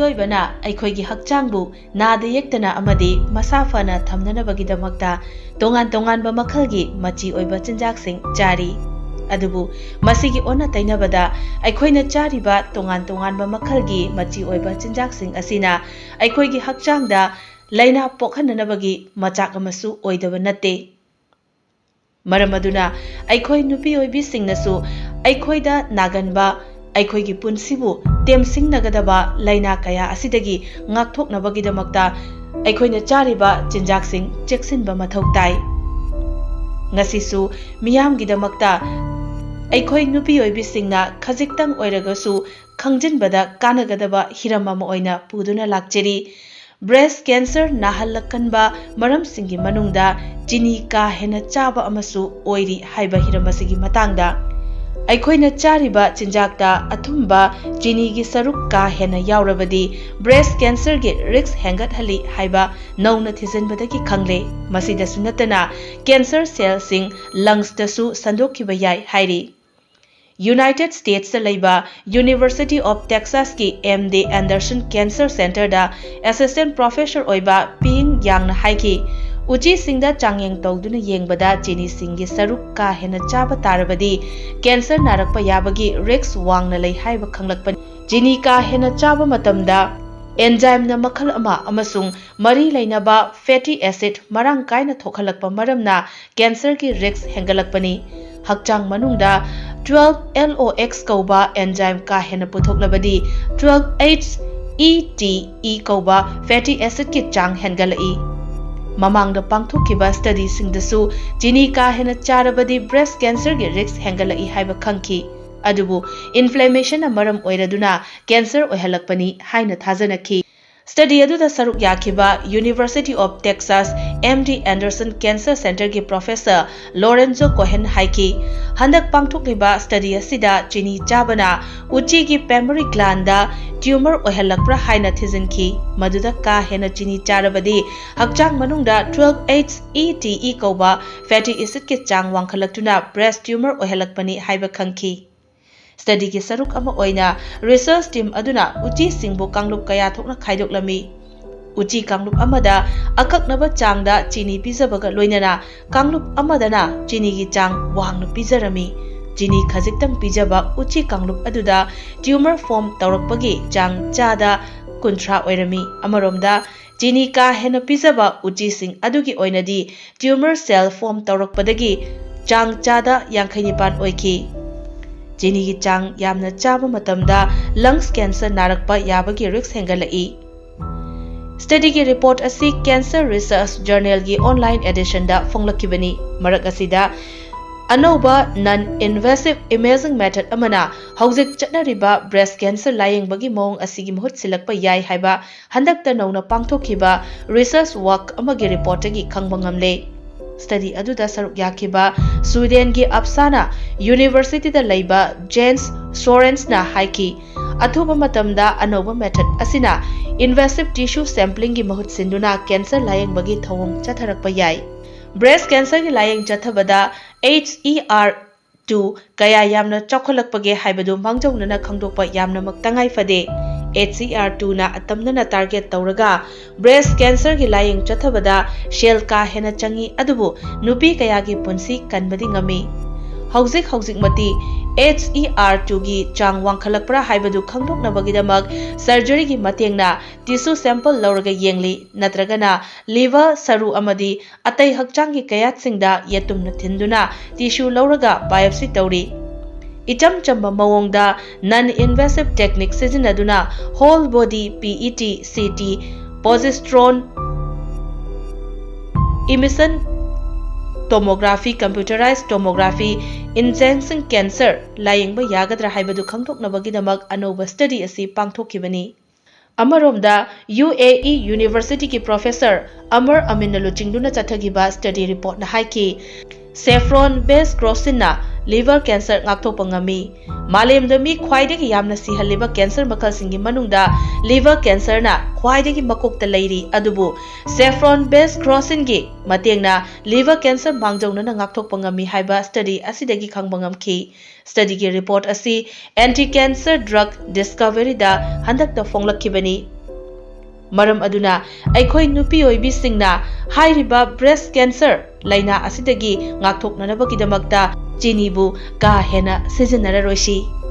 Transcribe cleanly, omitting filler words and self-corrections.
ꯃꯤꯑꯣꯏꯕꯅ ꯑꯩꯈꯣꯏꯒꯤ ꯍꯛꯆꯥꯡꯕꯨ ꯅꯥꯗ ꯌꯦꯛꯇꯅ ꯑꯃꯗꯤ ꯃꯁꯥ ꯐꯅ ꯊꯝꯅꯅꯕꯒꯤꯗꯃꯛꯇ ꯇꯣꯉꯥꯟ-ꯇꯣꯉꯥꯟꯕ ꯃꯈꯜꯒꯤ ꯃꯆꯤ ꯑꯣꯏꯕ ꯆꯤꯟꯖꯥꯛꯁꯤꯡ ꯆꯥꯔꯤ꯫ ꯑꯗꯨꯕꯨ ꯃꯁꯤꯒꯤ ꯑꯣꯟꯅ ꯇꯩꯅꯕꯗ ꯑꯩꯈꯣꯏꯅ ꯆꯥꯔꯤꯕ ꯇꯣꯉꯥꯟ-ꯇꯣꯉꯥꯟꯕ ꯃꯈꯜꯒꯤ ꯃꯆꯤ ꯑꯣꯏꯕ ꯆꯤꯟꯖꯥꯛꯁꯤꯡ ꯑꯁꯤꯅ ꯑꯩꯈꯣꯏꯒꯤ ꯍꯛꯆꯥꯡꯗ ꯂꯩꯅꯥ ꯄꯣꯛꯍꯟꯅꯅꯕꯒꯤ ꯃꯆꯥꯛ ꯑꯃꯁꯨ ꯑꯣꯏꯗꯕ ꯅꯠꯇꯦ꯫ ꯃꯔꯝ ꯑꯗꯨꯅ ꯑꯩꯈꯣꯏ ꯅꯨꯄꯤ ꯑꯣꯏꯕꯤꯁꯤꯡꯅꯁꯨ ꯑꯩꯈꯣꯏꯗ ꯅꯥꯒꯟꯕ ꯑꯩꯈꯣꯏꯒꯤ ꯄꯨꯟꯁꯤꯕꯨ ꯇꯦꯝꯁꯤꯡꯅꯒꯗꯕ ꯂꯩꯅꯥ ꯀꯌꯥ ꯑꯁꯤꯗꯒꯤ ꯉꯥꯛꯊꯣꯛꯅꯕꯒꯤꯗꯃꯛꯇ ꯑꯩꯈꯣꯏꯅ ꯆꯥꯔꯤꯕ ꯆꯤꯟꯖꯥꯛꯁꯤꯡ ꯆꯦꯛꯁꯤꯟꯕ ꯃꯊꯧ ꯇꯥꯏ꯫ ꯉꯁꯤꯁꯨ ꯃꯤꯌꯥꯝꯒꯤꯗꯃꯛꯇ ꯑꯩꯈꯣꯏ ꯅꯨꯄꯤ ꯑꯣꯏꯕꯤꯁꯤꯡꯅ ꯈꯖꯤꯛꯇꯪ ꯑꯣꯏꯔꯒꯁꯨ ꯈꯪꯖꯤꯟꯕꯗ ꯀꯥꯟꯅꯒꯗꯕ ꯍꯤꯔꯝ ꯑꯃ ꯑꯣꯏꯅ ꯄꯨꯗꯨꯅ ꯂꯥꯛꯆꯔꯤ꯫ ꯕ꯭ꯔꯦꯁ ꯀꯦꯟꯁꯔ ꯅꯥꯍꯜꯂꯛꯀꯟꯕ ꯃꯔꯝꯁꯤꯡꯒꯤ ꯃꯅꯨꯡꯗ ꯆꯤꯅꯤ ꯀꯥ ꯍꯦꯟꯅ ꯆꯥꯕ ꯑꯃꯁꯨ ꯑꯣꯏꯔꯤ ꯍꯥꯏꯕ ꯍꯤꯔꯝ ꯑꯁꯤꯒꯤ ꯃꯇꯥꯡꯗ ꯑꯩꯈꯣꯏꯅ ꯆꯥꯔꯤꯕ ꯆꯤꯟꯖꯥꯛꯇ ꯑꯊꯨꯝꯕ ꯆꯤꯅꯤꯒꯤ ꯁꯔꯨꯛ ꯀꯥ ꯍꯦꯟꯅ ꯌꯥꯎꯔꯕꯗꯤ ꯕ꯭ꯔꯦꯁ ꯀꯦꯟꯁꯔꯒꯤ ꯔꯤꯛꯁ ꯍꯦꯟꯒꯠꯍꯜꯂꯤ ꯍꯥꯏꯕ ꯅꯧꯅ ꯊꯤꯖꯤꯟꯕꯗꯒꯤ ꯈꯪꯂꯦ꯫ ꯃꯁꯤꯗꯁꯨ ꯅꯠꯇꯅ ꯀꯦꯟꯁꯔ ꯁꯦꯜꯁꯤꯡ ꯂꯪꯁꯇꯁꯨ ꯁꯟꯗꯣꯛꯈꯤꯕ ꯌꯥꯏ ꯍꯥꯏꯔꯤ꯫ ꯌꯨꯅꯥꯏꯇꯦꯗ ꯁ꯭ꯇꯦꯠꯁꯇ ꯂꯩꯕ ꯌꯨꯅꯤꯚꯔꯁꯤꯇꯤ ꯑꯣꯐ ꯇꯦꯛꯁꯥꯁꯀꯤ ꯑꯦꯝ.ꯗꯤ. ꯑꯦꯟꯗꯔꯁꯟ ꯀꯦꯟꯁꯔ ꯁꯦꯟꯇꯔꯗ ꯑꯦꯁꯤꯁꯇꯦꯟꯠ ꯄ꯭ꯔꯣꯐꯦꯁꯔ ꯑꯣꯏꯕ ꯄꯤꯌꯤꯡ ꯌꯥꯡꯅ ꯍꯥꯏꯈꯤ, ꯎꯆꯤꯁꯤꯡꯗ ꯆꯥꯡꯌꯦꯡ ꯇꯧꯗꯨꯅ ꯌꯦꯡꯕꯗ ꯆꯤꯅꯤꯁꯤꯡꯒꯤ ꯁꯔꯨꯛ ꯀꯥ ꯍꯦꯟꯅ ꯆꯥꯕ ꯇꯥꯔꯕꯗꯤ ꯀꯦꯟꯁꯔ ꯅꯥꯔꯛꯄ ꯌꯥꯕꯒꯤ ꯔꯤꯛꯁ ꯋꯥꯡꯅ ꯂꯩ ꯍꯥꯏꯕ ꯈꯪꯂꯛꯄꯅꯤ꯫ ꯆꯤꯅꯤ ꯀꯥ ꯍꯦꯟꯅ ꯆꯥꯕ ꯃꯇꯝꯗ ꯑꯦꯟꯖꯥꯏꯝꯅ ꯃꯈꯜ ꯑꯃ ꯑꯃꯁꯨꯡ ꯃꯔꯤ ꯂꯩꯅꯕ ꯐꯦꯇꯤ ꯑꯦꯁꯤꯗ ꯃꯔꯥꯡ ꯀꯥꯏꯅ ꯊꯣꯛꯍꯜꯂꯛꯄ ꯃꯔꯝꯅ ꯀꯦꯟꯁꯔꯒꯤ ꯔꯤꯛꯁ ꯍꯦꯟꯒꯠꯂꯛꯄꯅꯤ꯫ ꯍꯛꯆꯥꯡ ꯃꯅꯨꯡꯗ 12-LOX ꯀꯧꯕ ꯑꯦꯟꯖꯥꯏꯝ ꯀꯥ ꯍꯦꯟꯅ ꯄꯨꯊꯣꯛꯂꯕꯗꯤ 12-HETE ꯀꯧꯕ ꯐꯦꯇꯤ ꯑꯦꯁꯤꯗꯀꯤ ꯆꯥꯡ ꯍꯦꯟꯒꯠꯂꯛꯏ꯫ ꯃꯃꯥꯡꯗ ꯄꯥꯡꯊꯣꯛꯈꯤꯕ ꯁ꯭ꯇꯗꯤꯁꯤꯡꯗꯁꯨ ꯆꯤꯅꯤ ꯀꯥ ꯍꯦꯟꯅ ꯆꯥꯔꯕꯗꯤ ꯕ꯭ꯔꯦꯁ ꯀꯦꯟꯁꯔꯒꯤ ꯔꯤꯛꯁ ꯍꯦꯟꯒꯠꯂꯛꯏ ꯍꯥꯏꯕ ꯈꯪꯈꯤ꯫ ꯑꯗꯨꯕꯨ ꯏꯟꯐ꯭ꯂꯦꯃꯦꯁꯟꯅ ꯃꯔꯝ ꯑꯣꯏꯔꯗꯨꯅ ꯀꯦꯟꯁꯔ ꯑꯣꯏꯍꯜꯂꯛꯄꯅꯤ ꯍꯥꯏꯅ ꯊꯥꯖꯅꯈꯤ꯫ ꯁ꯭ꯇꯗꯤ ꯑꯗꯨꯗ ꯁꯔꯨꯛ ꯌꯥꯈꯤꯕ ꯌꯨꯅꯤꯚꯔꯁꯤꯇꯤ ꯑꯣꯐ ꯇꯦꯛꯁꯥꯁ ꯑꯦꯝ.ꯗꯤ. ꯑꯦꯟꯗꯔꯁꯟ ꯀꯦꯟꯁꯔ ꯁꯦꯟꯇꯔꯒꯤ ꯄ꯭ꯔꯣꯐꯦꯁꯔ ꯂꯣꯔꯦꯟꯖꯣ ꯀꯣꯍꯦꯟ ꯍꯥꯏꯈꯤ, ꯍꯟꯗꯛ ꯄꯥꯡꯊꯣꯛꯂꯤꯕ ꯁ꯭ꯇꯗꯤ ꯑꯁꯤꯗ ꯆꯤꯅꯤ ꯆꯥꯕꯅ ꯎꯆꯤꯒꯤ ꯄꯦꯃꯔꯤ ꯒ꯭ꯂꯥꯟꯗ ꯇ꯭ꯌꯨꯃꯔ ꯑꯣꯏꯍꯜꯂꯛꯄ꯭ꯔꯥ ꯍꯥꯏꯅ ꯊꯤꯖꯤꯟꯈꯤ꯫ ꯃꯗꯨꯗ ꯀꯥ ꯍꯦꯟꯅ ꯆꯤꯅꯤ ꯆꯥꯔꯕꯗꯤ ꯍꯛꯆꯥꯡ ꯃꯅꯨꯡꯗ 12-HETE ꯀꯧꯕ ꯐꯦꯇꯤ ꯑꯦꯁꯤꯗꯀꯤ ꯆꯥꯡ ꯋꯥꯡꯈꯠꯂꯛꯇꯨꯅ ꯕ꯭ꯔꯦꯁ ꯇ꯭ꯌꯨꯃꯔ ꯑꯣꯏꯍꯜꯂꯛꯄꯅꯤ ꯍꯥꯏꯕ ꯈꯪꯈꯤ꯫ ꯁ꯭ꯇꯗꯤꯒꯤ ꯁꯔꯨꯛ ꯑꯃ ꯑꯣꯏꯅ ꯔꯤꯁꯔꯆ ꯇꯤꯝ ꯑꯗꯨꯅ ꯎꯆꯤꯁꯤꯡꯕꯨ ꯀꯥꯡꯂꯨꯞ ꯀꯌꯥ ꯊꯣꯛꯅ ꯈꯥꯏꯗꯣꯛꯂꯝꯃꯤ꯫ ꯎꯆꯤ ꯀꯥꯡꯂꯨꯞ ꯑꯃꯗ ꯑꯀꯛꯅꯕ ꯆꯥꯡꯗ ꯆꯤꯅꯤ ꯄꯤꯖꯕꯒ ꯂꯣꯏꯅꯅ ꯀꯥꯡꯂꯨꯞ ꯑꯃꯗꯅ ꯆꯤꯅꯤꯒꯤ ꯆꯥꯡ ꯋꯥꯡꯅ ꯄꯤꯖꯔꯝꯃꯤ꯫ ꯆꯤꯅꯤ ꯈꯖꯤꯛꯇꯪ ꯄꯤꯖꯕ ꯎꯆꯤ ꯀꯥꯡꯂꯨꯞ ꯑꯗꯨꯗ ꯇ꯭ꯌꯨꯃꯔ ꯐꯣꯔꯝ ꯇꯧꯔꯛꯄꯒꯤ ꯆꯥꯡ ꯆꯥꯗ 30 ꯑꯣꯏꯔꯝꯃꯤ꯫ ꯑꯃꯔꯣꯝꯗ ꯆꯤꯅꯤ ꯀꯥ ꯍꯦꯟꯅ ꯄꯤꯖꯕ ꯎꯆꯤꯁꯤꯡ ꯑꯗꯨꯒꯤ ꯑꯣꯏꯅꯗꯤ ꯇ꯭ꯌꯨꯃꯔ ꯁꯦꯜ ꯐꯣꯔꯝ ꯇꯧꯔꯛꯄꯗꯒꯤ ꯆꯥꯡ ꯆꯥꯗ 59 ꯑꯣꯏꯈꯤ꯫ ꯆꯤꯅꯤꯒꯤ ꯆꯥꯡ ꯌꯥꯝꯅ ꯆꯥꯕ ꯃꯇꯝꯗ ꯂꯪꯁ ꯀꯦꯟꯁꯔ ꯅꯥꯔꯛꯄ ꯌꯥꯕꯒꯤ ꯔꯤꯛꯁ ꯍꯦꯟꯒꯠꯂꯛꯏ꯫ ꯁ꯭ꯇꯗꯤꯒꯤ ꯔꯤꯄꯣꯔꯠ ꯑꯁꯤ ꯀꯦꯟꯁꯔ ꯔꯤꯁꯔꯆ ꯖꯔꯅꯦꯜꯒꯤ ꯑꯣꯟꯂꯥꯏꯟ ꯑꯦꯗꯤꯁꯟꯗ ꯐꯣꯡꯂꯛꯈꯤꯕꯅꯤ꯫ ꯃꯔꯛ ꯑꯁꯤꯗ ꯑꯅꯧꯕ ꯅꯟ-ꯏꯟꯚꯦꯁꯤꯚ ꯏꯃꯦꯖꯤꯡ ꯃꯦꯊꯗ ꯑꯃꯅ ꯍꯧꯖꯤꯛ ꯆꯠꯅꯔꯤꯕ ꯕ꯭ꯔꯦꯁ ꯀꯦꯟꯁꯔ ꯂꯥꯌꯦꯡꯕꯒꯤ ꯃꯑꯣꯡ ꯑꯁꯤꯒꯤ ꯃꯍꯨꯠ ꯁꯤꯜꯂꯛꯄ ꯌꯥꯏ ꯍꯥꯏꯕ ꯍꯟꯗꯛꯇ ꯅꯧꯅ ꯄꯥꯡꯊꯣꯛꯈꯤꯕ ꯔꯤꯁꯔꯆ ꯋꯥꯔꯛ ꯑꯃꯒꯤ ꯔꯤꯄꯣꯔꯠꯇꯒꯤ ꯈꯪꯕ ꯉꯝꯂꯦ꯫ ꯁ꯭ꯇꯗꯤ ꯑꯗꯨꯗ ꯁꯔꯨꯛ ꯌꯥꯈꯤꯕ ꯁ꯭ꯋꯤꯗꯦꯟꯒꯤ ꯑꯞꯁꯥꯅꯥ ꯌꯨꯅꯤꯚꯔꯁꯤꯇꯤꯗ ꯂꯩꯕ ꯖꯦꯟꯁ ꯁꯣꯔꯦꯟꯁꯅ ꯍꯥꯏꯈꯤ, ꯑꯊꯨꯕ ꯃꯇꯝꯗ ꯑꯅꯧꯕ ꯃꯦꯊꯗ ꯑꯁꯤꯅ ꯏꯟꯚꯦꯁꯤꯚ ꯇꯤꯁꯨ ꯁꯦꯝꯄ꯭ꯂꯤꯡꯒꯤ ꯃꯍꯨꯠ ꯁꯤꯟꯗꯨꯅ ꯀꯦꯟꯁꯔ ꯂꯥꯌꯦꯡꯕꯒꯤ ꯊꯧꯑꯣꯡ ꯆꯠꯊꯔꯛꯄ ꯌꯥꯏ꯫ ꯕ꯭ꯔꯦꯁ ꯀꯦꯟꯁꯔꯒꯤ ꯂꯥꯌꯦꯡ ꯆꯠꯊꯕꯗ HER2 ꯀꯌꯥ ꯌꯥꯝꯅ ꯆꯥꯎꯈꯠꯂꯛꯄꯒꯦ ꯍꯥꯏꯕꯗꯨ ꯃꯥꯡꯖꯧꯅꯅ ꯈꯪꯗꯣꯛꯄ ꯌꯥꯝꯅꯃꯛ ꯇꯉꯥꯏ ꯐꯗꯦ꯫ HER2ꯅ ꯑꯇꯝꯅꯅ ꯇꯥꯔꯒꯦꯠ ꯇꯧꯔꯒ ꯕ꯭ꯔꯦꯁ ꯀꯦꯟꯁꯔꯒꯤ ꯂꯥꯌꯦꯡ ꯆꯠꯊꯕꯗ ꯁꯦꯜ ꯀꯥ ꯍꯦꯟꯅ ꯆꯪꯏ, ꯑꯗꯨꯕꯨ ꯅꯨꯄꯤ ꯀꯌꯥꯒꯤ ꯄꯨꯟꯁꯤ ꯀꯟꯕꯗꯤ ꯉꯝꯃꯤ꯫ ꯍꯧꯖꯤꯛꯃꯛꯇꯤ HER2ꯒꯤ ꯆꯥꯡ ꯋꯥꯡꯈꯠꯂꯛꯄ꯭ꯔꯥ ꯍꯥꯏꯕꯗꯨ ꯈꯪꯗꯣꯛꯅꯕꯒꯤꯗꯃꯛ ꯁꯔꯖꯔꯤꯒꯤ ꯃꯇꯦꯡꯅ ꯇꯤꯁꯨ ꯁꯦꯝꯄꯜ ꯂꯧꯔꯒ ꯌꯦꯡꯂꯤ, ꯅꯠꯇ꯭ꯔꯒꯅ ꯂꯤꯚꯔ, ꯁꯔꯨ ꯑꯃꯗꯤ ꯑꯇꯩ ꯍꯛꯆꯥꯡꯒꯤ ꯀꯌꯥꯠꯁꯤꯡꯗ ꯌꯦꯇꯨꯝꯅ ꯊꯤꯟꯗꯨꯅ ꯇꯤꯁꯨ ꯂꯧꯔꯒ ꯕꯥꯏꯑꯣꯞꯁꯤ ꯇꯧꯔꯤ꯫ ꯏꯆꯝ ꯆꯝꯕ ꯃꯑꯣꯡꯗ ꯅꯟ-ꯏꯟꯚꯦꯁꯤꯚ ꯇꯦꯛꯅꯤꯛ ꯁꯤꯖꯤꯟꯅꯗꯨꯅ whole body PET CT, positron emission tomography, computerised tomography, injection cancer ꯂꯥꯌꯦꯡꯕ ꯌꯥꯒꯗ꯭ꯔꯥ ꯍꯥꯏꯕꯗꯨ ꯈꯪꯗꯣꯛꯅꯕꯒꯤꯗꯃꯛ ꯑꯅꯧꯕ ꯁ꯭ꯇꯗꯤ ꯑꯁꯤ ꯄꯥꯡꯊꯣꯛꯈꯤꯕꯅꯤ꯫ ꯑꯃꯔꯣꯝꯗ UAE ꯌꯨꯅꯤꯚꯔꯁꯤꯇꯤꯒꯤ ꯄ꯭ꯔꯣꯐꯦꯁꯔ ꯑꯃꯔ ꯑꯃꯤꯟꯅ ꯂꯨꯆꯤꯡꯗꯨꯅ ꯆꯠꯊꯈꯤꯕ ꯁ꯭ꯇꯗꯤ ꯔꯤꯄꯣꯔꯠꯅ ꯍꯥꯏꯈꯤ, ꯁꯦꯐ꯭ꯔꯣꯟ ꯕꯦꯁ ꯀ꯭ꯔꯣꯁꯤꯟꯅ ꯂꯤꯚꯔ ꯀꯦꯟꯁꯔ ꯉꯥꯛꯊꯣꯛꯄ ꯉꯝꯃꯤ꯫ ꯃꯥꯂꯦꯝꯗ ꯃꯤ ꯈ꯭ꯋꯥꯏꯗꯒꯤ ꯌꯥꯝꯅ ꯁꯤꯍꯜꯂꯤꯕ ꯀꯦꯟꯁꯔ ꯃꯈꯜꯁꯤꯡꯒꯤ ꯃꯅꯨꯡꯗ ꯂꯤꯚꯔ ꯀꯦꯟꯁꯔꯅ ꯈ꯭ꯋꯥꯏꯗꯒꯤ ꯃꯀꯣꯛꯇ ꯂꯩꯔꯤ, ꯑꯗꯨꯕꯨ ꯁꯦꯐ꯭ꯔꯣꯟ ꯕꯦꯁ ꯀ꯭ꯔꯣꯁꯤꯟꯒꯤ ꯃꯇꯦꯡꯅ ꯂꯤꯚꯔ ꯀꯦꯟꯁꯔ ꯃꯥꯡꯖꯧꯅꯅ ꯉꯥꯛꯊꯣꯛꯄ ꯉꯝꯃꯤ ꯍꯥꯏꯕ ꯁ꯭ꯇꯗꯤ ꯑꯁꯤꯗꯒꯤ ꯈꯪꯕ ꯉꯝꯈꯤ꯫ ꯁ꯭ꯇꯗꯤꯒꯤ ꯔꯤꯄꯣꯔꯠ ꯑꯁꯤ ꯑꯦꯟꯇꯤ ꯀꯦꯟꯁꯔ ꯗ꯭ꯔꯒ ꯗꯤꯁꯀꯚꯔꯤꯗ ꯍꯟꯗꯛꯇ ꯐꯣꯡꯂꯛꯈꯤꯕꯅꯤ꯫ Maram aduna aikhoi nupi oibisingna hairiba breast cancer laina asidagi ngakthoknanabagidamagta chini bu ka hena sizinararoisi.